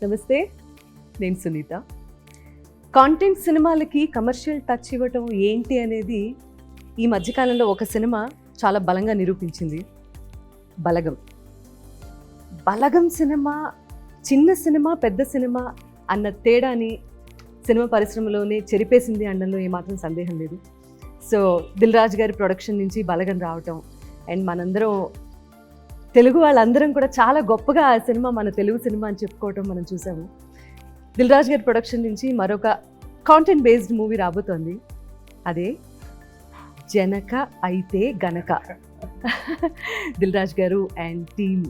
నమస్తే, నేను సునీత. కాంటెంట్ సినిమాలకి కమర్షియల్ టచ్ ఇవ్వటం ఏంటి అనేది ఈ మధ్యకాలంలో ఒక సినిమా చాలా బలంగా నిరూపించింది. బలగం. బలగం సినిమా చిన్న సినిమా, పెద్ద సినిమా అన్న తేడాని సినిమా పరిశ్రమలోనే చెరిపేసింది అనడంలో ఏమాత్రం సందేహం లేదు. సో దిల్ రాజు గారి ప్రొడక్షన్ నుంచి బలగం రావటం అండ్ మనందరం తెలుగు వాళ్ళందరం కూడా చాలా గొప్పగా ఆ సినిమా మన తెలుగు సినిమా అని చెప్పుకోవటం మనం చూసాము. దిల్ రాజు గారి ప్రొడక్షన్ నుంచి మరొక కాంటెంట్ బేస్డ్ మూవీ రాబోతోంది. అదే జనక అయితే గనక. దిల్ రాజు గారు అండ్ టీమ్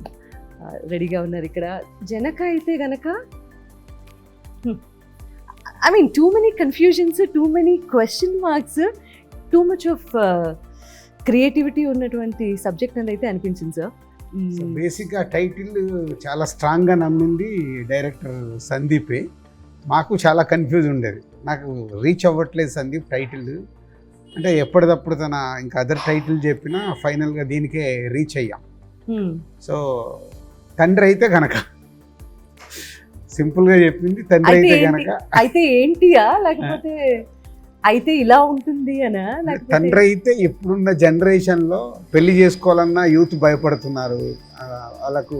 రెడీగా ఉన్నారు ఇక్కడ. జనక అయితే గనక I mean too many confusions, too many question marks, too much of creativity ఉన్నటువంటి సబ్జెక్ట్ అని అయితే అనిపించింది సార్. బేసిక్గా టైటిల్ చాలా స్ట్రాంగ్గా నమ్మింది డైరెక్టర్ సందీపే. మాకు చాలా కన్ఫ్యూజ్ ఉండేది, నాకు రీచ్ అవ్వట్లేదు సందీప్ టైటిల్ అంటే. ఎప్పటికప్పుడు తన ఇంకా అదర్ టైటిల్ చెప్పినా ఫైనల్గా దీనికే రీచ్ అయ్యాం. సో తండ్రి అయితే గనక సింపుల్గా చెప్పింది, తండ్రి అయితే గనక. అయితే ఏంటియా లేకపోతే అయితే ఇలా ఉంటుంది అనా? తండ్రి అయితే ఇప్పుడున్న జనరేషన్లో పెళ్లి చేసుకోవాలన్నా యూత్ భయపడుతున్నారు, వాళ్ళకు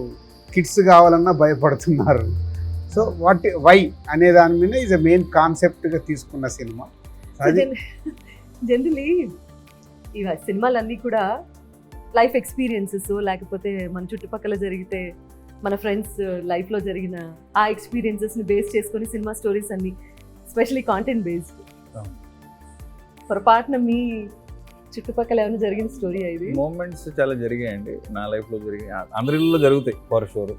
కిడ్స్ కావాలన్నా భయపడుతున్నారు. సో వై అనే దాని మీద ఈజ్ అ మెయిన్ కాన్సెప్ట్గా తీసుకున్న సినిమా. జనరలీ ఈ సినిమాలన్నీ కూడా లైఫ్ ఎక్స్పీరియన్సెస్, లేకపోతే మన చుట్టుపక్కల జరిగితే మన ఫ్రెండ్స్ లైఫ్లో జరిగిన ఆ ఎక్స్పీరియన్సెస్ని బేస్ చేసుకొని సినిమా స్టోరీస్ అన్ని, స్పెషలీ కాంటెంట్ బేస్డ్. పొరపాటున మీ చుట్టుపక్కల ఏమైనా జరిగిన స్టోరీ ఇది? మూమెంట్స్ చాలా జరిగాయండి నా లైఫ్లో, జరిగాయి, అందరిలో జరుగుతాయి ఫర్ షూర్.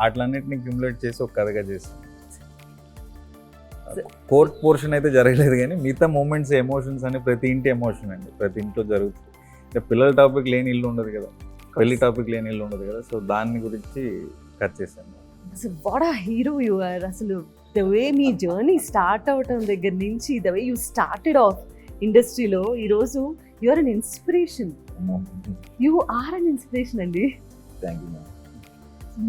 అట్లన్నిటిని క్యూములేట్ చేసి ఒక కథగా చేసి కోర్ట్ పోర్షన్ అయితే జరగలేదు, కానీ మిగతా మూమెంట్స్, ఎమోషన్స్ అని ప్రతి ఇంటి ఎమోషన్ అండి, ప్రతి ఇంట్లో జరుగుతుంది. ఇంకా పిల్లల టాపిక్ లేని ఇల్లు ఉండదు కదా, పెళ్లి టాపిక్ లేని ఇల్లు ఉండదు కదా. సో దాని గురించి కట్ చేశాను. అసలు what a hero you are. అసలు ద వే మీ జర్నీ స్టార్ట్ అవటం దగ్గర నుంచి, the way you started off ఇండస్ట్రీలో ఈరోజు you are an inspiration. You are an inspiration అండి. Thank you.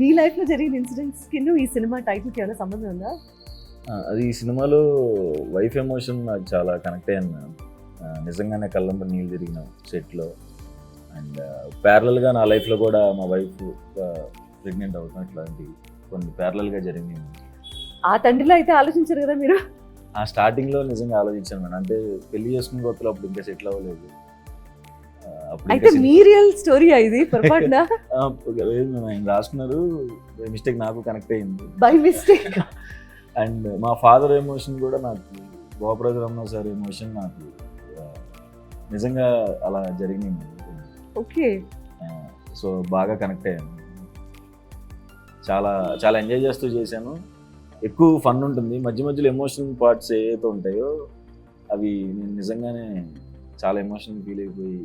మీ లైఫ్లో జరిగిన ఇన్సిడెంట్స్కి ఈ సినిమా టైటిల్కి ఏమైనా సంబంధం ఉందా? అది ఈ సినిమాలో వైఫ్ ఎమోషన్ నాకు చాలా కనెక్ట్ అయ్యాను మ్యామ్. నిజంగానే కళ్ళంబ నీళ్ళు తిరిగిన సెట్లో. అండ్ ప్యారలల్గా నా లైఫ్లో కూడా మా వైఫ్ ప్రెగ్నెంట్ అవుతాం, ఇట్లాంటివి కొన్ని ప్యారలల్గా జరిగినాయి. ఆ తండ్రిలో అయితే ఆలోచించారు కదా మీరు? ఆ స్టార్టింగ్లో నిజంగా ఆలోచించాను మేడం. అంటే పెళ్లి చేసుకున్న కొత్తలో అప్పుడు ఇంకా సెటిల్ అవ్వలేదు. అయితే మీ రియల్ స్టోరీ ఇది పొరపాటున? ఆయన రాసుకున్నారు, మిస్టేక్ నాకు కనెక్ట్ అయ్యింది. By mistake. అండ్ మా ఫాదర్ ఎమోషన్ కూడా నాకు, గోపరాజు రమణ సార్ ఎమోషన్ నాకు నిజంగా అలా జరిగింది. ఓకే. సో బాగా కనెక్ట్ అయ్యాను, చాలా చాలా ఎంజాయ్ చేస్తూ చేశాను. ఎక్కువ ఫన్ ఉంటుంది, మధ్య మధ్యలో ఎమోషనల్ పార్ట్స్ ఏవైతే ఉంటాయో అవి నేను నిజంగానే చాలా ఎమోషనల్ ఫీల్ అయిపోయి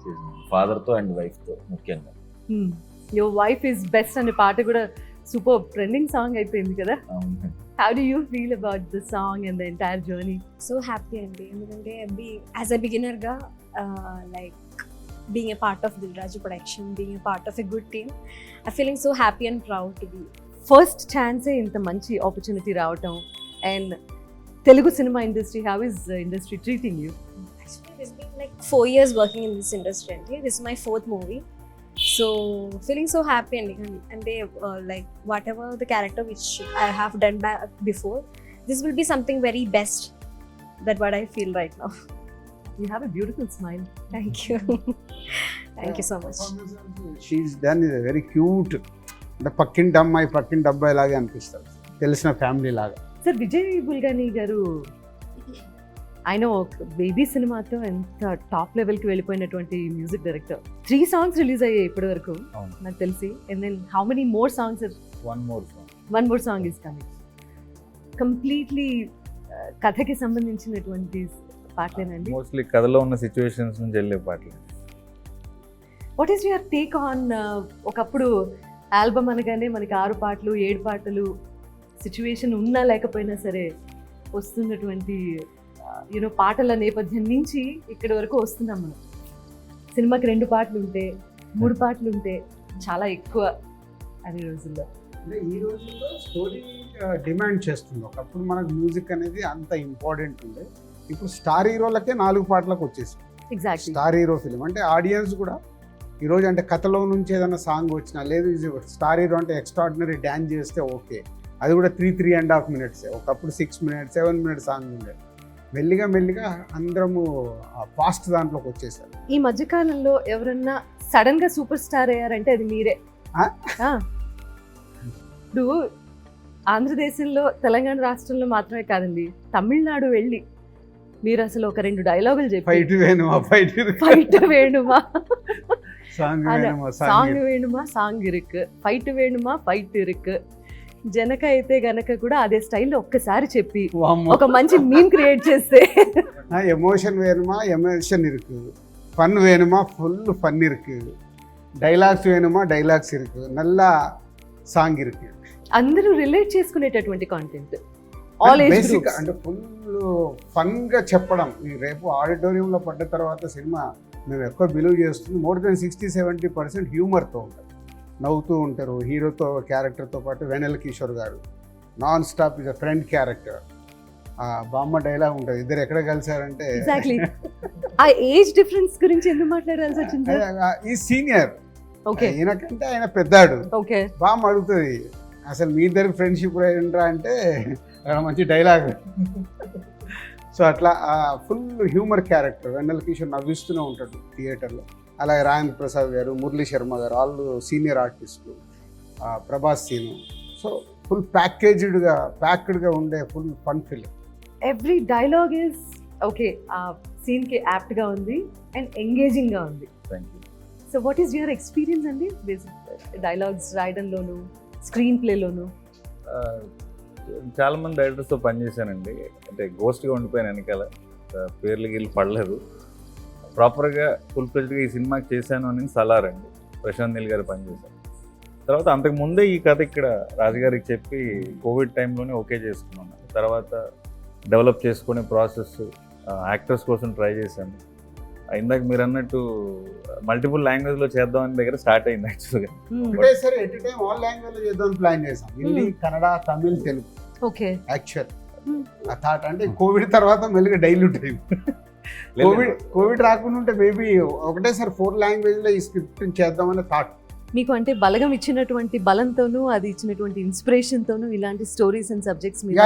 చేశాను, ఫాదర్తో అండ్ వైఫ్తో ముఖ్యంగా. యువర్ వైఫ్ ఈజ్ బెస్ట్ అనే పాట కూడా సూపర్ ట్రెండింగ్ సాంగ్ అయిపోయింది కదా. How do you feel about the song and the entire journey? So happy అండి, ఎందుకంటే as a beginner గా like being a part of Dil Raju production, being a part of a good team, I'm feeling so happy and proud to be. First ఛాన్సే ఇంత మంచి opportunity రావటం. And Telugu cinema industry, how is the industry treating you? Actually it's been like 4 years working in this industry అండి. This is my 4th movie. So feeling so happy and they like whatever the character which I have done before, this will be something very best. That what I feel right now. You have a beautiful smile. Thank you. Thank you so much. She's done is very cute. అంటే పక్కింటి అబ్బాయి లాగా అనిపిస్తారు, తెలిసిన family లాగా. Sir Vijay Bulganin గారు, ఆయన ఒక బేబీ సినిమాతో ఎంత టాప్ లెవెల్కి వెళ్ళిపోయినటువంటి మ్యూజిక్ డైరెక్టర్. 3 songs రిలీజ్ అయ్యాయి ఇప్పటి వరకు నాకు తెలిసి. And then how many more songs? One more song is coming. Completely కథకి సంబంధించినటువంటి పాటలేనండి? మోస్ట్లీ కథలో ఉన్న సిచ్యువేషన్స్ నుంచి వెళ్ళే పాటలు. What is your take on? ఒకప్పుడు ఆల్బమ్ అనగానే మనకి 6 పాటలు 7 పాటలు సిచ్యువేషన్ ఉన్నా లేకపోయినా సరే వస్తున్నటువంటి పాటల నేపథ్యం నుంచి ఇక్కడి వరకు వస్తున్నాం మనం. సినిమాకి 2 పాటలు ఉంటే 3 పాటలు ఉంటే చాలా ఎక్కువ అనే రోజుల్లో. ఈ రోజుల్లో స్టోరీ డిమాండ్ చేస్తుంది. ఒకప్పుడు మనకు మ్యూజిక్ అనేది అంత ఇంపార్టెంట్ ఉండే. ఇప్పుడు స్టార్ హీరోలకే 4 పాటలకు వచ్చేసింది. ఎగ్జాక్ట్లీ. స్టార్ హీరో ఫిలిం అంటే ఆడియన్స్ కూడా ఈరోజు అంటే కథలో నుంచి ఏదైనా సాంగ్ వచ్చినా, లేదు స్టార్ హీరో అంటే ఎక్స్ట్రాడినరీ డ్యాన్స్ చేస్తే ఓకే, అది కూడా 3.5 minutes. ఒకప్పుడు 6 minutes 7 minutes సాంగ్ ఉండే. మెల్లిగా మెల్లిగా అందరము ఫాస్ట్ దాంట్లోకి వచ్చేసారు. ఈ మధ్యకాలంలో ఎవరన్నా సడన్ గా సూపర్ స్టార్ అయ్యారంటే అది మీరే. ఆ? ఆ. ఇప్పుడు ఆంధ్రదేశంలో తెలంగాణ రాష్ట్రంలో మాత్రమే కాదండి, తమిళనాడు వెళ్ళి మీరు అసలు ఒక 2 డైలాగులు చెప్పి ఫైట్ వేణుమా ఫైట్ వేణుమా సాంగ్ వేణుమా సాంగ్ వేణుమా సాంగ్ ఇరుకు, ఫైట్ వేణుమా ఫైట్ ఇరుకు, జనక అయితే గనక కూడా అదే స్టైల్లో ఒక్కసారి చెప్పి ఒక మంచి మీమ్ క్రియేట్ చేస్తే ఎమోషన్ వేணுமா ఎమోషన్ ఇருக்கு, ఫన్ వేணுமா ఫుల్ ఫన్ ఇருக்கு, డైలాగ్స్ వేணுமா డైలాగ్స్ ఇருக்கு, నల్ల సాంగ్ ఇருக்கு. అందరూ రిలేట్ చేసుకునేటటువంటి content, all age basic groups. అంటే ఫుల్ ఫన్ గా చెప్పడం. ఈ రేపు ఆడిటోరియంలో పడ్డ తర్వాత సినిమా మేము ఎక్కువ బిలీవ్ చేస్తుంది మోర్ దెన్ 60-70% హ్యూమర్తో ఉంటారు, నవ్వుతూ ఉంటారు. హీరోతో క్యారెక్టర్తో పాటు వెన్నెల కిషోర్ గారు non stop is a friend character. బామ్మ డైలాగ్ ఉంటుంది, ఇద్దరు ఎక్కడ కలిసారంటే ఎగ్జాక్ట్లీ. ఆ ఏజ్ డిఫరెన్స్ గురించి ఎందుకు మాట్లాడాల్సి వచ్చింది? ఈ సీనియర్, ఓకే ఈయనకంటే ఆయన పెద్దాడు. ఓకే. బామ్మ అడుగుతుంది అసలు మీ ఇద్దరు ఫ్రెండ్షిప్ ఏంట్రా అంటే అక్కడ మంచి డైలాగ్. సో అట్లా ఫుల్ హ్యూమర్ క్యారెక్టర్. వెన్నెల కిషోర్ నవ్విస్తూనే ఉంటాడు థియేటర్లో. అలాగే రాజేంద్ర ప్రసాద్ గారు, మురళీ శర్మ గారు, వాళ్ళు సీనియర్ ఆర్టిస్టులు, ప్రభాస్ సీను. సో ఫుల్ ప్యాక్డ్గా ఉండే full fun film. Every dialogue is okay, ఆ సీన్ కి యాప్ట్ గా ఉంది అండ్ ఎంగేజింగ్ గా ఉంది. Thank you. So what is your experience అండి డైలాగ్స్ రాయడంలోను, స్క్రీన్ ప్లేలోను? చాలా మంది డైరెక్టర్స్తో పనిచేశానండి. అంటే గోస్ట్గా ఉండిపోయాను వెనకాల, పేర్లు గీళ్ళు పడలేదు. ప్రాపర్గా ఫుల్ ఫ్లెడ్జ్గా ఈ సినిమాకి చేశాను అని సలార్ అండి, ప్రశాంత్ నీల్ గారు పనిచేశాను. తర్వాత అంతకుముందే ఈ కథ ఇక్కడ రాజుగారికి చెప్పి కోవిడ్ టైంలోనే ఓకే చేసుకున్నాను. తర్వాత డెవలప్ చేసుకునే ప్రాసెస్, యాక్టర్స్ కోసం ట్రై చేశాను. ఇందాక మీరు అన్నట్టు మల్టిపుల్ లాంగ్వేజ్లో చేద్దామని దగ్గర స్టార్ట్ అయింది యాక్చువల్గా. ఒకటేసారి ఎట్ టైం ఆల్ లాంగ్వేజ్ లో చేద్దాం ప్లాన్ చేసాం, హిందీ, కన్నడ, తమిళ్, తెలుగు. ఓకే. యాక్చువల్ ఆ థాట్ అంటే కోవిడ్ తర్వాత మెల్లిగా డైల్యూట్ అయింది. కోవిడ్ రాకుండా ఉంటే మేబీ ఒకటేసారి 4 లాంగ్వేజ్ లో ఈ స్క్రిప్ట్ చేద్దామనే థాట్. మీకు అంటే బలగం ఇచ్చినటువంటి బలంతోనూ, అది ఇచ్చినటువంటి ఇన్స్పిరేషన్ తోనూ ఇలాంటి స్టోరీస్ అండ్ సబ్జెక్ట్స్ మీద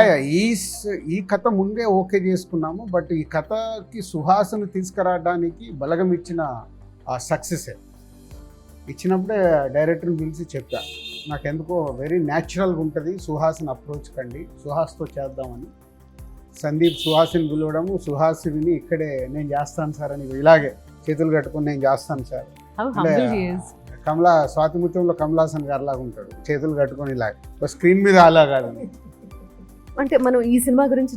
ఈ కథ ముందే ఓకే చేసుకున్నాము. బట్ ఈ కథకి సుహాస్ను తీసుకురావడానికి బలగం ఇచ్చిన ఆ సక్సెస్ ఇచ్చినప్పుడే డైరెక్టర్ని పిలిచి చెప్పా, నాకెందుకో వెరీ న్యాచురల్గా ఉంటుంది, సుహాస్ని అప్రోచ్ కండి, సుహాస్తో చేద్దామని. సందీప్ సుహాస్ని పిలవడము, సుహాస్ విని ఇక్కడే నేను చేస్తాను సార్ అని ఇలాగే చేతులు కట్టుకొని నేను చేస్తాను sir. How humble he is. స్వాతిముత్యంలో కమలాసన్ గారు లాగా ఉంటాడు, చేతులు కట్టుకొని ఇలాగ. స్క్రీన్ మీద అలా కాదని. అంటే మనం ఈ సినిమా గురించి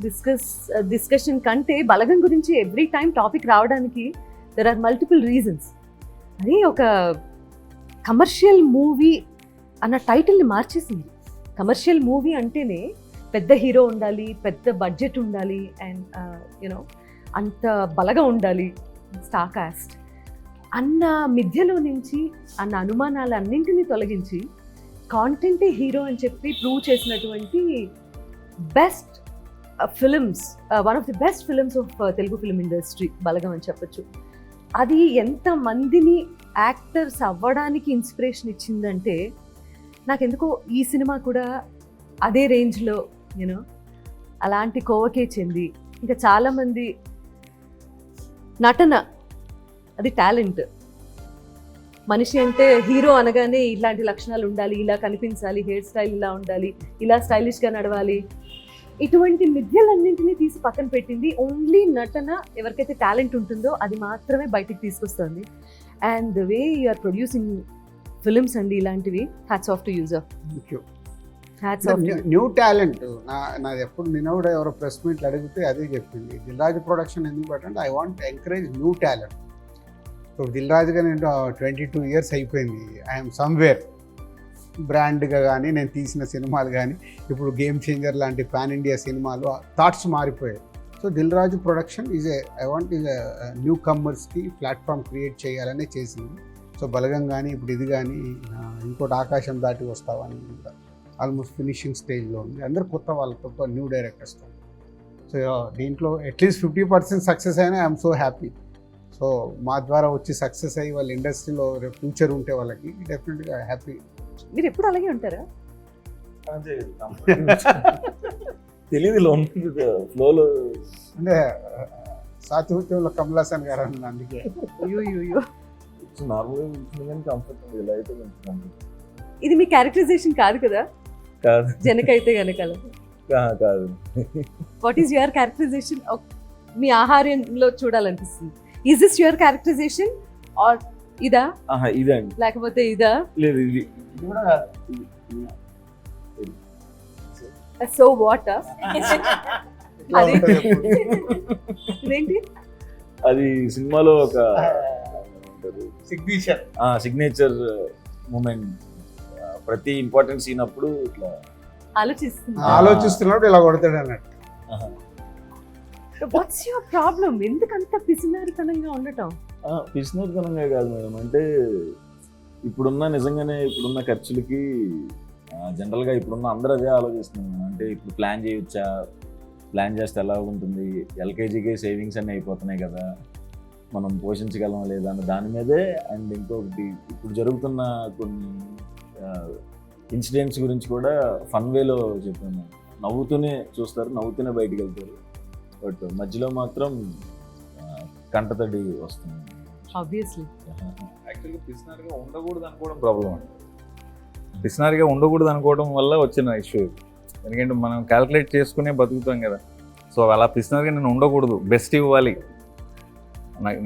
డిస్కషన్ కంటే బలగం గురించి ఎవ్రీ టైం టాపిక్ రావడానికి దెర్ ఆర్ మల్టిపుల్ రీజన్స్. అది ఒక కమర్షియల్ మూవీ అన్న టైటిల్ని మార్చేసింది. కమర్షియల్ మూవీ అంటేనే పెద్ద హీరో ఉండాలి, పెద్ద బడ్జెట్ ఉండాలి, అండ్ యూనో అంత బలగా ఉండాలి, స్టార్ కాస్ట్ అన్న మిథ్యలో నుంచి, అన్న అనుమానాలన్నింటినీ తొలగించి కాంటెంటే హీరో అని చెప్పి ప్రూవ్ చేసినటువంటి best films, one of the best films of Telugu film industry Balagam అని చెప్పచ్చు. అది ఎంతమందిని యాక్టర్స్ అవ్వడానికి ఇన్స్పిరేషన్ ఇచ్చిందంటే, నాకెందుకో ఈ సినిమా కూడా అదే రేంజ్లో యూనో అలాంటి కోవకే చెంది, ఇంకా చాలామంది నటన అది టాలెంట్. మనిషి అంటే హీరో అనగానే ఇలాంటి లక్షణాలు ఉండాలి, ఇలా కనిపించాలి, హెయిర్ స్టైల్ ఇలా ఉండాలి, ఇలా స్టైలిష్గా నడవాలి, ఇటువంటి మిథ్యలన్నింటినీ తీసి పక్కన పెట్టింది. ఓన్లీ నటన ఎవరికైతే టాలెంట్ ఉంటుందో అది మాత్రమే బయటికి తీసుకొస్తుంది. And the way you are producing films అండి ఇలాంటివి, hats off to user. Hats off. New talent నాది ఎప్పుడు నిన్న కూడా ఎవరో ప్రెస్ మీట్లు అడిగితే అదే చెప్పింది, దిల్ రాజు ప్రొడక్షన్ ఎందుకు పెట్టండి, I want encourage new talent. ఇప్పుడు దిల్ రాజుగా నేను 22 years అయిపోయింది, ఐఎమ్ సమ్వేర్. బ్రాండ్గా కానీ నేను తీసిన సినిమాలు కానీ ఇప్పుడు గేమ్ చేంజర్ లాంటి పాన్ ఇండియా సినిమాలు థాట్స్ మారిపోయాయి. So Dil Raju production I want new కమ్మర్స్కి ప్లాట్ఫామ్ క్రియేట్ చేయాలనే చేసింది. సో బలగం కానీ ఇప్పుడు ఇది కానీ ఇంకోటి ఆకాశం దాటి వస్తావని. ఆల్మోస్ట్ ఫినిషింగ్ స్టేజ్లో ఉంది. అందరు కొత్త వాళ్ళతో, న్యూ డైరెక్టర్స్తో. సో దీంట్లో అట్లీస్ట్ 50% సక్సెస్ అయినా ఐఎమ్ సో హ్యాపీ. సో మా ద్వారా వచ్చి సక్సెస్ అయ్యి వాళ్ళ ఇండస్ట్రీలో ఫ్యూచర్ ఉంటే వాళ్ళకి డెఫినెట్గా హ్యాపీ. మీరు ఎప్పుడు అలాగే ఉంటారా? తెలియదు ఫ్లోలో అంటే సాత్విత్యంలో కమల్ హాసన్ గారు అన్నది అందుకే. అయ్యో నార్మల్గా కంఫర్టబుల్ ఇలా అయితే కంఫర్టబుల్. ఇది మీ క్యారెక్టరైజేషన్ కాదు కదా కాదు జనకైతే గనకాల. కాదు. What is your characterization? మీ ఆహార్యంలో చూడాలనిపిస్తుంది. Is this your characterization or ఇదా ఇదండి, లేకపోతే ఇదా? లేదు ఇది కూడా కాదు. సో వాట్ అది ఇదేంటి? అది సినిమాలో ఒక సిగ్నేచర్ సిగ్నేచర్ మూమెంట్. ప్రతి ఇంపార్టెంట్ సీన్ అప్పుడు ఇట్లా ఆలోచిస్తున్నప్పుడు ఇలా కొడతాడు అన్నట్టు. What's your problem? ఎందుకంత పిసినారితనంగా ఉండటం? పిసినతనంగా కాదు మేడం, అంటే నిజంగానే ఇప్పుడున్న ఖర్చులకి జనరల్గా ఇప్పుడున్న అందరూ అదే ఆలోచిస్తున్నాం. అంటే ఇప్పుడు ప్లాన్ చేయొచ్చా, ప్లాన్ చేస్తే ఎలా ఉంటుంది, ఎల్కేజీకి సేవింగ్స్ అన్నీ అయిపోతున్నాయి కదా, మనం పోషించగలం లేదా అన్న దాని మీదే. అండ్ ఇంకొకటి ఇప్పుడు జరుగుతున్న కొన్ని ఇన్సిడెంట్స్ గురించి కూడా ఫన్ వేలో చెప్పాను. నవ్వుతూనే చూస్తారు, నవ్వుతూనే బయటికి వెళ్తారు, బట్ మధ్యలో మాత్రం కంటతడి వస్తుంది. ఆబ్వియస్లీ యాక్చువల్గా పిసినారిగా ఉండకూడదు అనుకోవడం ప్రాబ్లం అండి. పిసినారిగా ఉండకూడదు అనుకోవడం వల్ల వచ్చిన ఇష్యూ ఇది. ఎందుకంటే మనం క్యాల్కులేట్ చేసుకునే బతుకుతాం కదా. సో అలా పిసినారిగా నేను ఉండకూడదు, బెస్ట్ ఇవ్వాలి,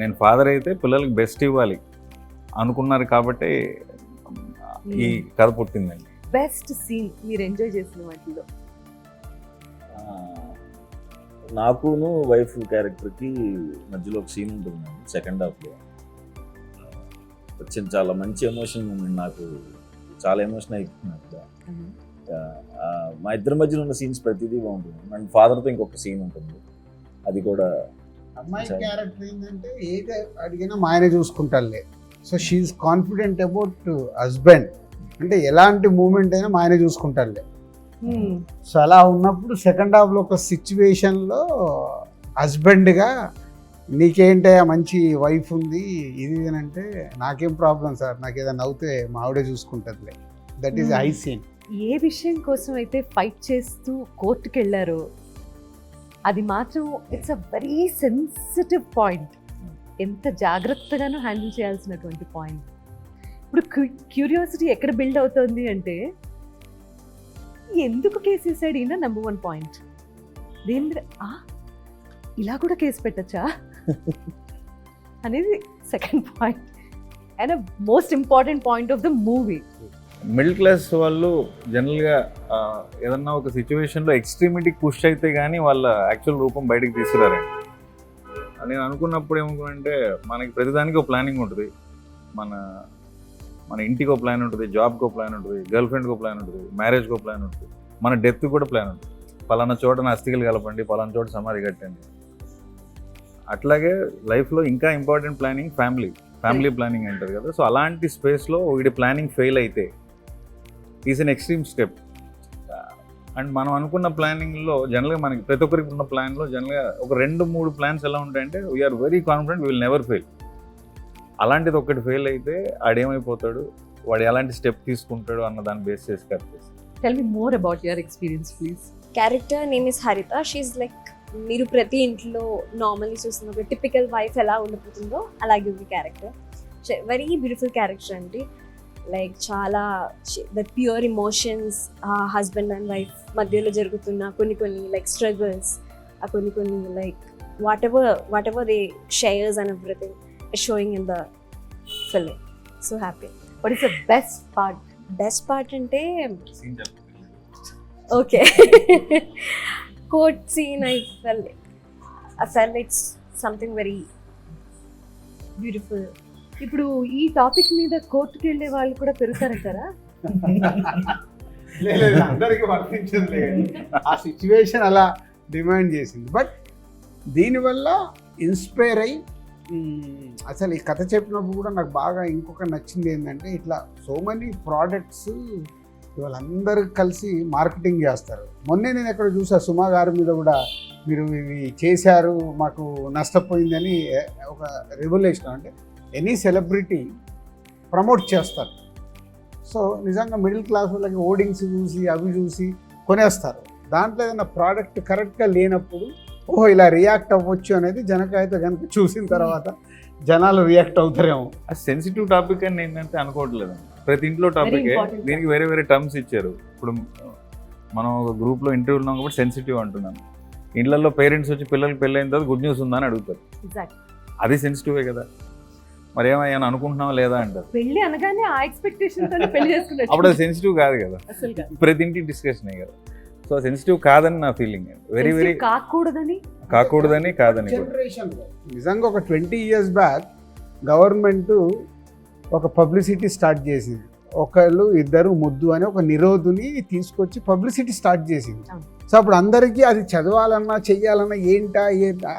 నేను ఫాదర్ అయితే పిల్లలకి బెస్ట్ ఇవ్వాలి అనుకున్నారు కాబట్టి ఈ కథ పుట్టిందండి. బెస్ట్ సీన్ మీరు ఎంజాయ్ చేసిన వాటిలో? నాకును వైఫ్ క్యారెక్టర్కి మధ్యలో ఒక సీన్ ఉంటుంది సెకండ్ హాఫ్లో. వచ్చిన చాలా మంచి ఎమోషన్ మూమెంట్, నాకు చాలా ఎమోషన్ అయిపోయింది. మా ఇద్దరి మధ్యలో ఉన్న సీన్స్ ప్రతిదీ బాగుంటుంది. అండ్ ఫాదర్తో ఇంకొక సీన్ ఉంటుంది, అది కూడా. అమ్మాయి క్యారెక్టర్ ఏంటంటే ఏది అడిగినా మా ఆయన చూసుకుంటారులే. So she is confident about husband, అంటే ఎలాంటి మూమెంట్ అయినా మా ఆయన చూసుకుంటారులే. సో అలా ఉన్నప్పుడు సెకండ్ హాఫ్లో ఒక సిచ్యువేషన్లో హస్బెండ్గా నీకేంటే మంచి వైఫ్ ఉంది ఇది అంటే, నాకేం ప్రాబ్లం సార్, నాకు ఏదైనా అవుతే మా ఆవిడే చూసుకుంటుందిలే. That is high scene. ఏ విషయం కోసం అయితే ఫైట్ చేస్తూ కోర్టుకి వెళ్ళారో అది మాత్రం it's a very sensitive point. ఎంత జాగ్రత్తగానో హ్యాండిల్ చేయాల్సినటువంటి పాయింట్. ఇప్పుడు క్యూరియాసిటీ ఎక్కడ బిల్డ్ అవుతుంది అంటే, ఎందుకు కేసు వేసాడు ఈయన? Number 1 point. దేని మీద ఇలా కూడా కేసు పెట్టచ్చా అనేది second point. And most important point of the movie. Middle class వాళ్ళు జనరల్గా ఏదన్నా ఒక సిచ్యువేషన్లో ఎక్స్ట్రీమిటీకి పుష్ అయితే కానీ వాళ్ళ యాక్చువల్ రూపం బయటకు తీసుకురారండి. నేను అనుకున్నప్పుడు ఏమనుకున్నానంటే, మనకి ప్రతిదానికి ఒక ప్లానింగ్ ఉంటుంది. మన ఇంటికి ఒక ప్లాన్ ఉంటుంది, జాబ్కి ఒక ప్లాన్ ఉంటుంది, గర్ల్ ఫ్రెండ్కి ఒక ప్లాన్ ఉంటుంది, మ్యారేజ్కి ఒక ప్లాన్ ఉంటుంది, మన డెత్కి కూడా ప్లాన్ ఉంటుంది. పలానా చోట నా అస్థికలు కలపండి, పలానా చోట సమాధి కట్టండి. అట్లాగే లైఫ్లో ఇంకా ఇంపార్టెంట్ ప్లానింగ్ ఫ్యామిలీ ప్లానింగ్ అంటారు కదా. సో అలాంటి స్పేస్లో ఒకటి ప్లానింగ్ ఫెయిల్ అయితే is an extreme step. And మనం అనుకున్న ప్లానింగ్లో జనరల్గా మనకి ప్రతి ఒక్కరికి ఉన్న ప్లాన్లో జనరల్గా ఒక 2-3 ప్లాన్స్ ఎలా ఉంటాయంటే, we're very confident we will never fail. అలాంటిది ఒకటి ఫెయిల్ అయితే ఆడేమైపోతాడు, వాడు ఎలాంటి స్టెప్ తీసుకుంటాడు అన్న దాన్ని బేస్ చేసి కట్ చేస్తాడు. Tell me more about your experience please. Character name is హరిత. షీఈ్ లైక్, మీరు ప్రతి ఇంట్లో నార్మల్లీ చూస్తున్న ఒక టిపికల్ వైఫ్ ఎలా ఉండిపోతుందో అలాగే ఉంది క్యారెక్టర్. వెరీ బ్యూటిఫుల్ క్యారెక్టర్ అండి. లైక్ చాలా the pure emotions, husband and wife మధ్యలో జరుగుతున్న కొన్ని లైక్ స్ట్రగుల్స్, కొన్ని like whatever they shares and everything showing in the film. So happy. What is the best part? Best part అంటే okay, court scene. I felt it's something very beautiful. ఇప్పుడు ఈ topic మీద కోర్టుకి వెళ్ళే వాళ్ళు కూడా పెరుగుతారంటారా? లేదు, అందరికీ వర్తించదు. ఆ సిచ్యువేషన్ అలా డిమాండ్ చేసింది. బట్ దీనివల్ల ఇన్స్పైర్ అయ్యి అసలు ఈ కథ చెప్పినప్పుడు కూడా నాకు బాగా ఇంకొక నచ్చింది ఏంటంటే, ఇట్లా సో మెనీ ప్రోడక్ట్స్ ఇవాళ అందరూ కలిసి మార్కెటింగ్ చేస్తారు. మొన్నే నేను ఎక్కడ చూసా సుమా గారి మీద కూడా మీరు ఇవి చేశారు మాకు నష్టపోయిందని ఒక రెవల్యూషన్. అంటే ఎనీ సెలబ్రిటీ ప్రమోట్ చేస్తారు. సో నిజంగా మిడిల్ క్లాస్ వాళ్ళకి ఓడింగ్స్ చూసి అవి చూసి కొనేస్తారు. దాంట్లో ఏదైనా ప్రోడక్ట్ కరెక్ట్గా లేనప్పుడు ఓహో ఇలా రియాక్ట్ అవ్వచ్చు అనేది జనకైతే కనుక చూసిన తర్వాత జనాలు రియాక్ట్ అవుతారేమో. అది సెన్సిటివ్ టాపిక్ అని నేనైతే అనుకోవట్లేదు. ప్రతి ఇంట్లో టాపికే, important. దీనికి వేరే వేరే టర్మ్స్ ఇచ్చారు. ఇప్పుడు మనం ఒక గ్రూప్లో ఇంటర్వ్యూ ఉన్నాం కాబట్టి సెన్సిటివ్ అంటున్నాను. ఇళ్లలో పేరెంట్స్ వచ్చి పిల్లలకి పెళ్ళైన తర్వాత గుడ్ న్యూస్ ఉందా అని అడుగుతారు. ఎగ్జాక్ట్. అది సెన్సిటివే కదా. మరి ఏమయ్యాను అనుకుంటున్నావా లేదా అంటారు. పెళ్లి అనగానే ఆ ఎక్స్పెక్టేషన్ తోనే పెళ్లి చేసుకున్నట్టు. అప్పుడు అది సెన్సిటివ్ కాదు కదా, అసలు కాదు. ప్రతి ఇంటి డిస్కషనే కదా. సో సెన్సిటివ్ కాదని నా ఫీలింగ్. వెరీ వెరీ కాకూడదని కాకూడదని కాదని కూడా. జనరేషన్లో నిజంగా ఒక 20 years బ్యాక్ గవర్నమెంట్ ఒక పబ్లిసిటీ స్టార్ట్ చేసింది. ఒకళ్ళు ఇద్దరు ముద్దు అని ఒక నిరోధుని తీసుకొచ్చి పబ్లిసిటీ స్టార్ట్ చేసింది. సో అప్పుడు అందరికీ అది చదవాలన్నా చెయ్యాలన్నా ఏంటా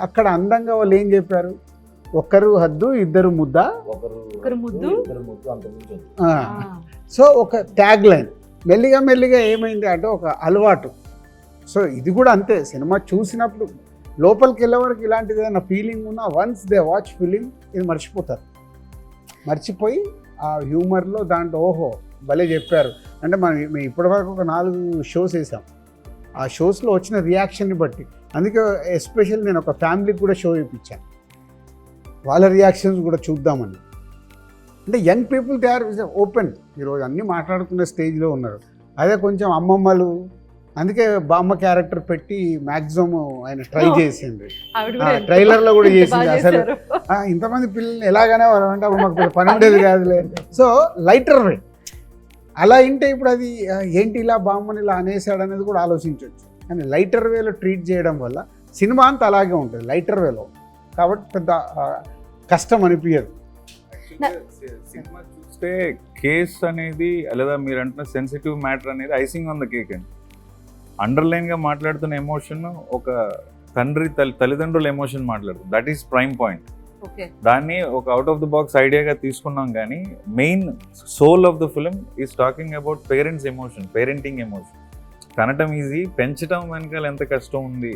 అక్కడ అందంగా వాళ్ళు ఏం చెప్పారు, ఒకరు హద్దు ఇద్దరు ముద్ద, ఒకరు ముద్దు, ఇద్దరు ముద్దు, అంతకుమించి వద్దు. సో ఒక ట్యాగ్ లైన్. మెల్లిగా మెల్లిగా ఏమైంది అంటే ఒక అలవాటు. సో ఇది కూడా అంతే, సినిమా చూసినప్పుడు లోపలికి వెళ్ళే వరకు ఇలాంటిది ఏదైనా ఫీలింగ్ ఉన్నా వన్స్ దే వాచ్ ఫిలిం ఇది మర్చిపోతారు. మర్చిపోయి ఆ హ్యూమర్లో దాంట్లో ఓహో భలే చెప్పారు అంటే మేము ఇప్పటివరకు ఒక 4 షోస్ వేసాం. ఆ షోస్లో వచ్చిన రియాక్షన్ని బట్టి, అందుకే ఎస్పెషల్ నేను ఒక ఫ్యామిలీకి కూడా షో ఇప్పించాను, వాళ్ళ రియాక్షన్స్ కూడా చూద్దామని. అంటే young people they are open. ఈరోజు అన్నీ మాట్లాడుకునే స్టేజ్లో ఉన్నారు. అదే కొంచెం అమ్మమ్మలు, అందుకే బామ్మ క్యారెక్టర్ పెట్టి మ్యాక్సిమం ఆయన ట్రై చేసింది. ట్రైలర్లో కూడా చేసింది. అసలు ఇంతమంది పిల్లల్ని ఎలాగనే అంటే అప్పుడు మాకు పని ఉండేది కాదులే. సో లైటర్ వే అలా ఇంటే ఇప్పుడు అది ఏంటి ఇలా బామ్మని ఇలా అనేసాడు అనేది కూడా ఆలోచించవచ్చు. కానీ లైటర్ వేలో ట్రీట్ చేయడం వల్ల సినిమా అంతా అలాగే ఉంటుంది లైటర్ వేలో, కాబట్టి పెద్ద కష్టం అనిపించదు. సినిమా చూస్తే కేస్ అనేది లేదా మీరు అంటున్న సెన్సిటివ్ మ్యాటర్ అనేది ఐసింగ్ ఆన్ ద కేక్ అండి. అండర్లైన్గా మాట్లాడుతున్న ఎమోషన్ ఒక తండ్రి తల్లిదండ్రుల ఎమోషన్ మాట్లాడుతుంది. That is prime point. దాన్ని ఒక అవుట్ ఆఫ్ ద బాక్స్ ఐడియాగా తీసుకున్నాం, కానీ main soul of the film is talking about parents emotion, parenting emotion. కనటం ఈజీ, పెంచడం వెనకాల ఎంత కష్టం ఉంది,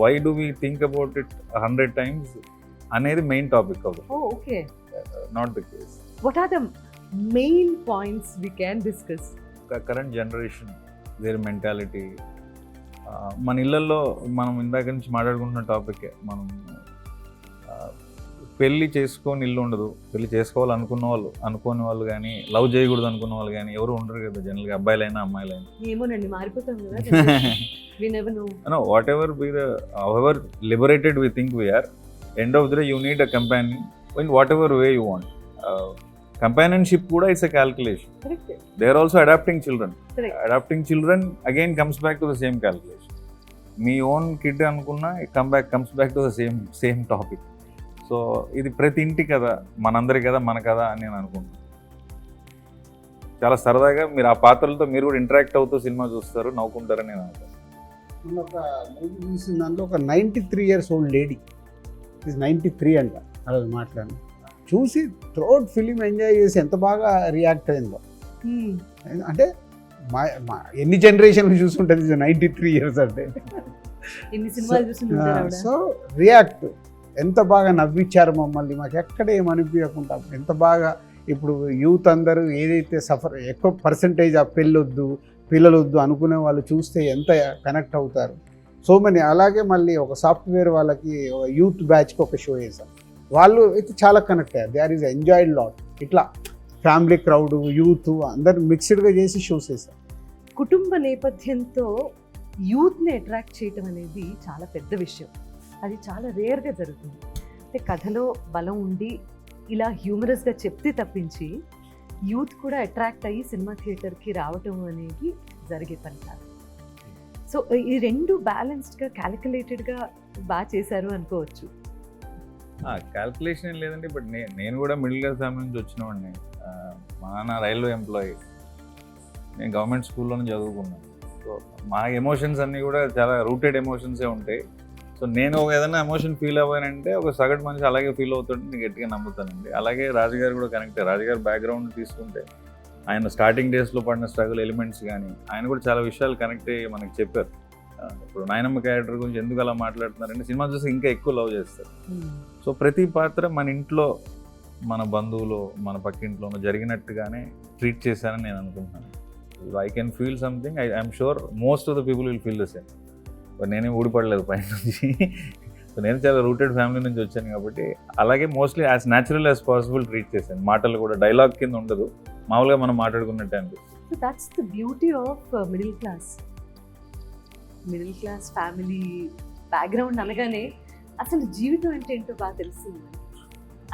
why do we think about it 100 times అనేది మెయిన్ టాపిక్ అవుతుంది. Okay, not the case. What are the main points we can discuss? Current generation, their mentality. మన ఇళ్ళల్లో మనం ఇందాక నుంచి మాట్లాడుకుంటున్న టాపికే. మనం పెళ్ళి చేసుకొని ఇల్లు ఉండదు, పెళ్ళి చేసుకోవాలనుకున్న వాళ్ళు, అనుకోని వాళ్ళు కానీ, లవ్ చేయకూడదు అనుకున్న వాళ్ళు కానీ ఎవరు ఉండరు కదా జనరల్గా, అబ్బాయిలైనా అమ్మాయిలైనా. ఏమోనండి, మారిపోతాం కదా. We never know. No, whatever be the, however liberated we think we are, end of the day you need a companion in whatever way you want. Companionship kuda is a calculation. Correct. They are also adopting children. Correct. Adopting children again comes back to the same calculation. Me own kid anukunna comes back to the same topic. So ఇది ప్రతి ఇంటి కదా, మనందరి కదా, మన కదా అని నేను అనుకుంటున్నాను. చాలా సరదాగా మీరు ఆ పాత్రలతో మీరు కూడా ఇంటరాక్ట్ అవుతూ సినిమా చూస్తారు, నవ్వుకుంటారని నేను అనుకుంటున్నాను. మొన్న ఒక మూవీ చూసిన దాంట్లో ఒక 93 years old లేడీ, ఇది 93 అంట, అలా మాట్లాడి చూసి త్రోట్ ఫిలిం ఎంజాయ్ చేసి ఎంత బాగా రియాక్ట్ అయిందో. అంటే మా ఎన్ని జనరేషన్లు చూసుంటుంది 93 years అంటే. ఎన్ని సినిమాలు చూసి సో రియాక్ట్ ఎంత బాగా నవ్వించారు మమ్మల్ని, మాకు ఎక్కడ ఏమనిపించకుండా ఎంత బాగా. ఇప్పుడు యూత్ అందరూ ఏదైతే ఎక్కువ పర్సంటేజ్ ఆ పిల్లలు వద్దు అనుకునే వాళ్ళు చూస్తే ఎంత కనెక్ట్ అవుతారు. So money. అలాగే మళ్ళీ ఒక సాఫ్ట్వేర్ వాళ్ళకి యూత్ బ్యాచ్కి ఒక షో చేశాం, వాళ్ళు అయితే చాలా కనెక్ట్ అయ్యారు. They are is enjoyed lot. ఇట్లా ఫ్యామిలీ క్రౌడ్, యూత్ అందరు మిక్స్డ్గా చేసి షోస్ చేశాం. కుటుంబ నేపథ్యంతో యూత్ని అట్రాక్ట్ చేయటం అనేది చాలా పెద్ద విషయం. అది చాలా రేర్గా జరుగుతుంది. అంటే కథలో బలం ఉండి ఇలా హ్యూమరస్గా చెప్తే తప్పించి యూత్ కూడా అట్రాక్ట్ అయ్యి సినిమా థియేటర్కి రావటం అనేది జరిగే పని కాదు. సో ఈ రెండు బ్యాలెన్స్డ్గా క్యాలిక్యులేటెడ్గా బాగా చేశారు అనుకోవచ్చు. క్యాల్కులేషన్ ఏం లేదండి, బట్ నేను కూడా మిడిల్ క్లాస్ ఫ్యామిలీ నుంచి వచ్చినవాడిని. మా నాన్న రైల్వే ఎంప్లాయీ, నేను గవర్నమెంట్ స్కూల్లోనే చదువుకున్నాను. సో మా ఎమోషన్స్ అన్నీ కూడా చాలా రూటెడ్ ఎమోషన్సే ఉంటాయి. సో నేను ఏదైనా ఎమోషన్ ఫీల్ అవ్వానంటే ఒక సగటు మనిషి అలాగే ఫీల్ అవుతుంటే నేను గట్టిగా నమ్ముతానండి. అలాగే రాజుగారు కూడా కనెక్ట్. రాజుగారు బ్యాక్గ్రౌండ్ తీసుకుంటే ఆయన స్టార్టింగ్ డేస్లో పడిన స్ట్రగుల్ ఎలిమెంట్స్ కానీ ఆయన కూడా చాలా విషయాలు కనెక్ట్ అయ్యి మనకి చెప్పారు. ఇప్పుడు నాయనమ్మ క్యారెక్టర్ గురించి ఎందుకు అలా మాట్లాడుతున్నారంటే సినిమా చూసి ఇంకా ఎక్కువ లవ్ చేస్తారు. సో ప్రతి పాత్ర మన ఇంట్లో, మన బంధువులు, మన పక్కింట్లోనూ జరిగినట్టుగానే ట్రీట్ చేశానని నేను అనుకుంటున్నాను. I can feel something, I'm sure most of the people will feel the same. నేనేం ఊడిపడలేదు పైన నుంచి. సో నేను చాలా రూటెడ్ ఫ్యామిలీ నుంచి వచ్చాను కాబట్టి అలాగే mostly as natural as possible treat చేశాను. మాటలు కూడా డైలాగ్ కింద ఉండదు, మామూలుగా మనం మాట్లాడుకున్నట్టే అనిపిస్తుంది. So that's the beauty of middle class family background అనగానే అసలు జీవితం అంటే ఏంటో బాగా తెలుస్తుంది.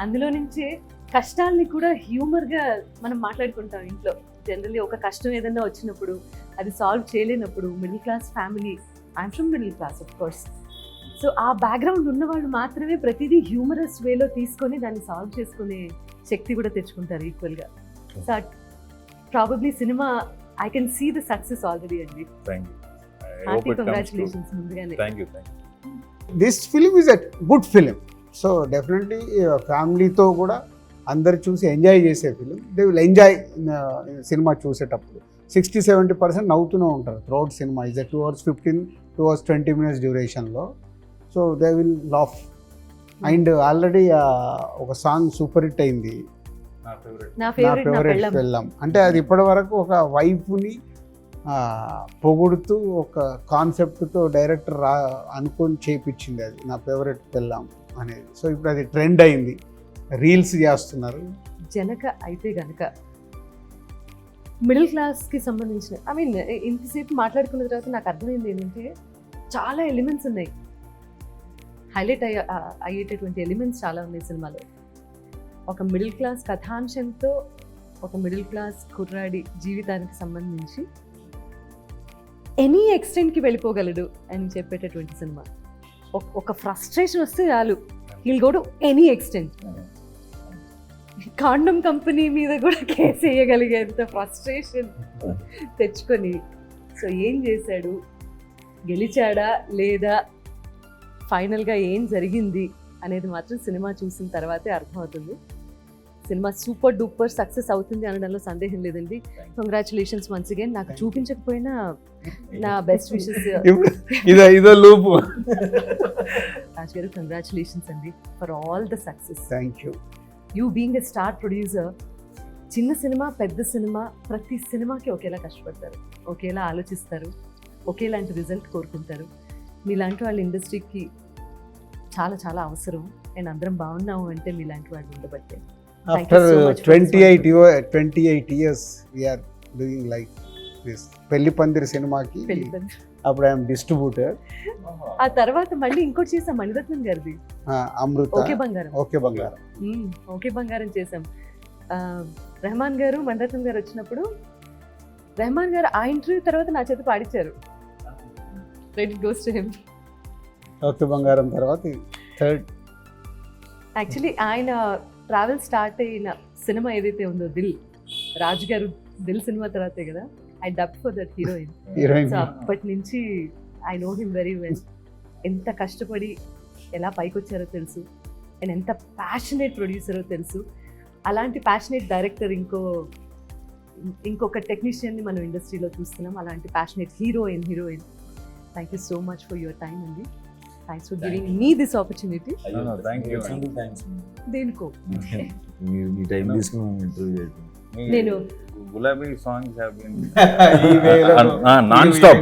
అందులో నుంచే కష్టాలని కూడా హ్యూమర్గా మనం మాట్లాడుకుంటాం ఇంట్లో. జనరల్లీ ఒక కష్టం ఏదైనా వచ్చినప్పుడు అది సాల్వ్ చేయలేనప్పుడు middle class family, I'm from middle class of course, so ఆ బ్యాక్గ్రౌండ్ ఉన్న వాళ్ళు మాత్రమే ప్రతిదీ హ్యూమరస్ వేలో తీసుకొని దాన్ని సాల్వ్ చేసుకునే శక్తి కూడా తెచ్చుకుంటారు ఈక్వల్గా. సో ప్రాబబ్లీ సినిమా I can see the success already అండి. థ్యాంక్ యూ, హ్యాపీ కంగ్రాచులేషన్స్ ముందుగానే. Thank you. This film is a good film. So definitely ఫ్యామిలీతో కూడా అందరు చూసి ఎంజాయ్ చేసే ఫిలిం. దే విల్ ఎంజాయ్ సినిమా చూసేటప్పుడు. 60-70% నవ్వుతూనే ఉంటారు త్రూఅవుట్ సినిమా. Is a 2 hours 15, 2 hours 20 minutes డ్యూరేషన్లో. So they will laugh. And already ఒక సాంగ్ సూపర్ హిట్ అయింది, నా నా ఫేవరెట్ ఫేవరెట్ పెళ్ళాం. అంటే అది ఇప్పటి వరకు ఒక వైఫ్ని పొగుడుతూ ఒక కాన్సెప్ట్తో డైరెక్టర్ అనుకొని చేయించింది అది, నా ఫేవరెట్ పెళ్ళాం అనేది. సో ఇప్పుడు అది ట్రెండ్ అయింది, రీల్స్ చేస్తున్నారు. జనక అయితే గనక మిడిల్ క్లాస్కి సంబంధించిన, ఐ మీన్ ఇంతసేపు మాట్లాడుకున్న తర్వాత నాకు అర్థమైంది ఏంటంటే చాలా ఎలిమెంట్స్ ఉన్నాయి, హైలైట్ అయ్యేటటువంటి ఎలిమెంట్స్ చాలా ఉన్నాయి సినిమాలో. ఒక మిడిల్ క్లాస్ కథాంశంతో ఒక మిడిల్ క్లాస్ కుర్రాడి జీవితానికి సంబంధించి ఎనీ ఎక్స్టెంట్కి వెళ్ళిపోగలడు అని చెప్పేటటువంటి సినిమా. ఒక ఫ్రస్ట్రేషన్ వస్తే చాలు, he'll go to any extent. Condom company మీద కూడా కేసు వేయగలిగేంత ఫ్రస్ట్రేషన్ తెచ్చుకొని, సో ఏం చేశాడు, గెలిచాడా లేదా, ఫైనల్గా ఏం జరిగింది అనేది మాత్రం సినిమా చూసిన తర్వాతే అర్థమవుతుంది. సినిమా సూపర్ డూపర్ సక్సెస్ అవుతుంది అనడంలో సందేహం లేదండి. Congratulations once again. నాకు చూపించకపోయినా నా బెస్ట్ విషెస్. ఇదో లూపు. రాజ్ గారు కంగ్రాచులేషన్స్ అండి for all the success. Thank you. You being a star producer, చిన్న సినిమా పెద్ద సినిమా ప్రతి సినిమాకి ఒకేలా కష్టపడతారు, ఒకేలా ఆలోచిస్తారు, ఒకేలాంటి రిజల్ట్ కోరుకుంటారు. మీలాంటి వాళ్ళ ఇండస్ట్రీకి చాలా చాలా అవసరం. అండ్ అందరం బాగున్నాము అంటే మీలాంటి వాళ్ళు ఉండబట్టే. After 28 years we're doing like this. Pelli Pandiri సినిమాకి అప్పుడు ఐఎమ్ డిస్ట్రిబ్యూటర్. ఆ తర్వాత మళ్ళీ ఇంకోటి చేసాం మణిరత్నం గారిది, అమృత ఓకే బంగారం. ఓకే బంగారం. ఓకే బంగారం చేసాం. రెహమాన్ గారు మణిరత్నం గారు వచ్చినప్పుడు రెహమాన్ గారు ఆ ఇంటర్వ్యూ తర్వాత నా చేత పాడించారు. Credit goes to him. Okay Bangaram తర్వాత థర్డ్. యాక్చువల్లీ ఆయన ట్రావెల్ స్టార్ట్ అయిన సినిమా ఏదైతే ఉందో దిల్, రాజు గారు దిల్ సినిమా తర్వాతే కదా I dub for that heroine. So అప్పటి నుంచి I know him very well. ఎంత కష్టపడి ఎలా పైకి వచ్చారో తెలుసు, అండ్ ఎంత ప్యాషనేట్ ప్రొడ్యూసరో తెలుసు. అలాంటి ప్యాషనేట్ డైరెక్టర్ ఇంకొక టెక్నీషియన్ని మనం ఇండస్ట్రీలో చూస్తున్నాం. అలాంటి passionate heroine. Thank you so much for your time అండి. Thanks for giving me this opportunity. Thank you. దేనికో మీ టైం తీసుకుని ఇంటర్వ్యూ చేయడం. నేను Gulabi songs have been non stop.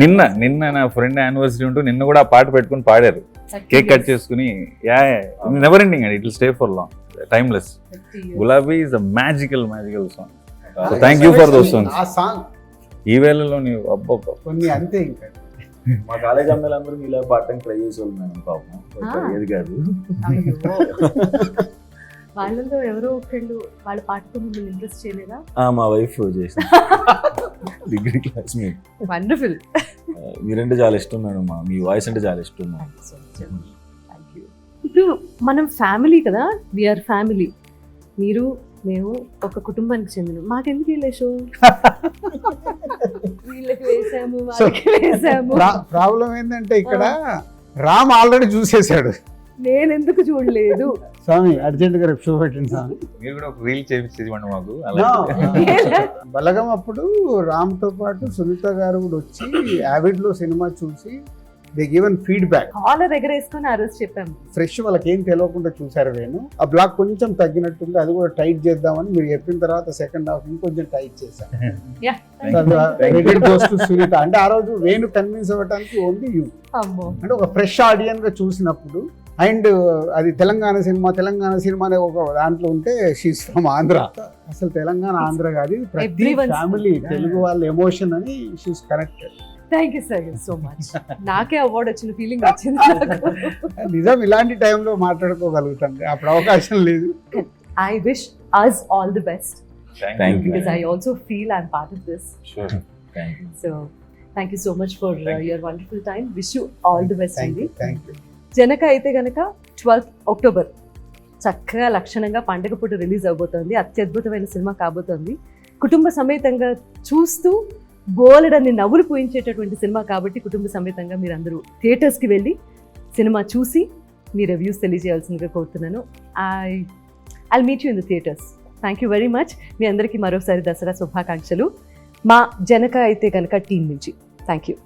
నిన్న నా ఫ్రెండ్ యానివర్సరీ ఉంటూ నిన్న కూడా ఆ పాట పెట్టుకుని పాడారు, కేక్ కట్ చేసుకుని. Never ending and it will stay for long, timeless. Gulabi is a magical song. Thank you for those songs. ఆ సాంగ్ ఈ వేళలో నీవు అబ్బబ్బ కొన్ని అంతే. ఇంకా మా కాలేజ్ అమ్మాయిలందరూ ఇలా పాడటానికి ట్రై చేసేవాళ్ళు మేడం, పాపం ఏది కాదు. వాళ్ళలో ఎవరో ఒకళ్ళు వాళ్ళ పాటతో మిమ్మల్ని ఇంట్రెస్ట్ చేయలేదా? మా వైఫ్ చేసిన డిగ్రీ క్లాస్మేట్. వండర్ఫుల్. మీరంటే చాలా ఇష్టం మేడం, మీ వాయిస్ అంటే చాలా ఇష్టం. ఇప్పుడు మనం ఫ్యామిలీ కదా, వీఆర్ ఫ్యామిలీ. మీరు మేము ఒక కుటుంబానికి చెందిన, మాకెందుకు వీళ్ళ షో వీళ్ళకి వేసాము వాళ్ళకి వేసాము. ప్రాబ్లం ఏంటంటే ఇక్కడ రామ్ ఆల్రెడీ చూసేసాడు. నేను ఎందుకు చూడలేదు? స్వామి అర్జెంట్గా రేపు షో పెట్టండి స్వామి. మీరు కూడా ఒక రీల్ చేయించేది మాకు No. అలా. బలగం అప్పుడు రామ్తో పాటు సునీత గారు కూడా వచ్చి యావిడ్లో సినిమా చూసి దే గివెన్ ఫీడ్బ్యాక్. కాలర్ ఎగరేసుకొని ఆ రోజు చెప్పాము. ఫ్రెష్ వాళ్ళకి ఏం తెలియకుండా చూసారు. నేను ఆ బ్లాక్ కొంచెం తగ్గినట్టుంది, అది కూడా టైట్ చేద్దామని మీరు చెప్పిన తర్వాత సెకండ్ హాఫ్ ఇంకొంచెం టైట్ చేశాను. Yeah. సునీత అంటే ఆ రోజు వేణు కన్విన్స్ అవ్వడానికి ఓన్లీ యూ. అమ్మో. అంటే ఒక ఫ్రెష్ ఆడియన్స్ గా చూసినప్పుడు, అండ్ అది తెలంగాణ సినిమా అనే ఒక దాంట్లో ఉంటే షీస్ ఫ్రమ్ ఆంధ్ర. అసలు తెలంగాణ ఆంధ్ర కాదు, ఇది ప్రతి Everyone's ఫ్యామిలీ from- తెలుగు వాళ్ళ ఎమోషన్ అని she's connected. Thank you sir so much. నాకే అవార్డు వచ్చిన ఫీలింగ్ వచ్చింది నాకు. నిజం, ఇలాంటి టైంలో మాట్లాడుకోగలుగుతాం, అప్పుడు అవకాశం లేదు. I wish us all the best Thank you. because I also feel I'm part of this. Sure. Thank you. So thank you so much for your wonderful time. Wish you all the best thank అండి. You, thank you. Janaka Aithe Ganaka 12th October చక్కగా లక్షణంగా పండగ పూట release అవబోతోంది. అత్యద్భుతమైన cinema కాబోతోంది. కుటుంబ సమేతంగా చూస్తూ బోలెడన్ని నవ్వులు పూయించేటటువంటి సినిమా కాబట్టి కుటుంబ సమేతంగా మీరు అందరూ థియేటర్స్కి వెళ్ళి సినిమా చూసి మీ రివ్యూస్ తెలియజేయాల్సిందిగా కోరుతున్నాను. I meet you in the theatres. Thank you very much. మీ అందరికీ మరోసారి దసరా శుభాకాంక్షలు మా జనక అయితే కనుక టీం నుంచి. Thank you.